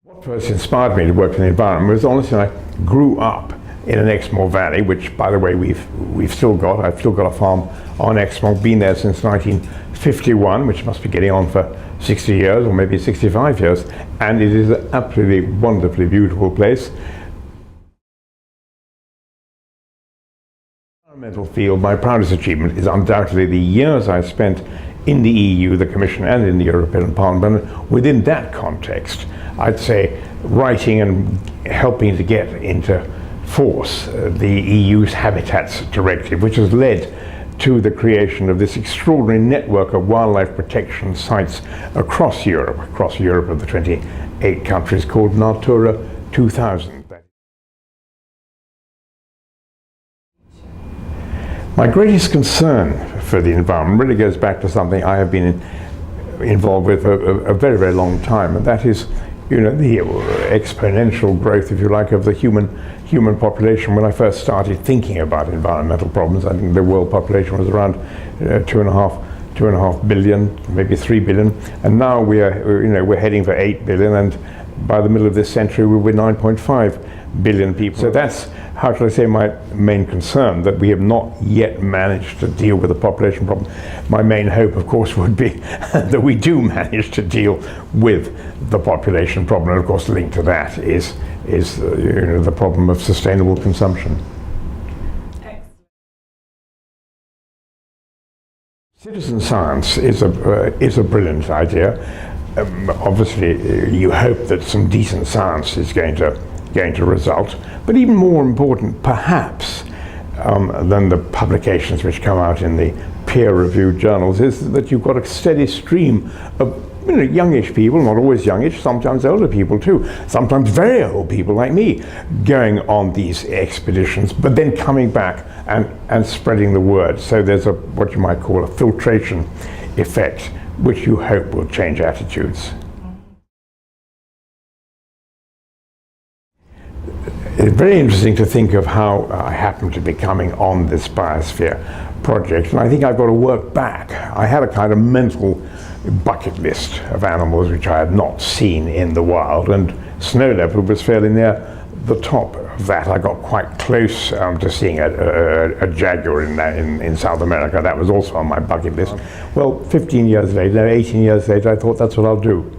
What first inspired me to work in the environment was honestly I grew up in an Exmoor Valley, which by the way I've still got a farm on Exmoor, been there since 1951, which must be getting on for 60 years or maybe 65 years, and it is an absolutely wonderfully beautiful place. Environmental field, my proudest achievement is undoubtedly the years I spent in the EU, the Commission, and in the European Parliament. Within that context, I'd say writing and helping to get into force the EU's Habitats Directive, which has led to the creation of this extraordinary network of wildlife protection sites across Europe of the 28 countries, called Natura 2000. My greatest concern for the environment really goes back to something I have been involved with a very, very long time, and that is, the exponential growth, if you like, of the human population. When I first started thinking about environmental problems, I think the world population was around 2.5 billion, maybe 3 billion, and now we're heading for 8 billion, and by the middle of this century we'll be 9.5 billion people. So that's, how shall I say, my main concern, that we have not yet managed to deal with the population problem. My main hope, of course, would be that we do manage to deal with the population problem, and of course linked to that is the problem of sustainable consumption. Citizen science is a brilliant idea. Obviously, you hope that some decent science is going to result, but even more important, perhaps, than the publications which come out in the peer-reviewed journals, is that you've got a steady stream of youngish people, not always youngish, sometimes older people too, sometimes very old people like me, going on these expeditions, but then coming back and spreading the word. So there's what you might call a filtration effect, which you hope will change attitudes. It's very interesting to think of how I happened to be coming on this biosphere project, and I think I've got to work back. I had a kind of mental bucket list of animals which I had not seen in the wild, and snow leopard was fairly near the top of that. I got quite close to seeing a jaguar in South America. That was also on my bucket list. Well, 18 years later, I thought that's what I'll do.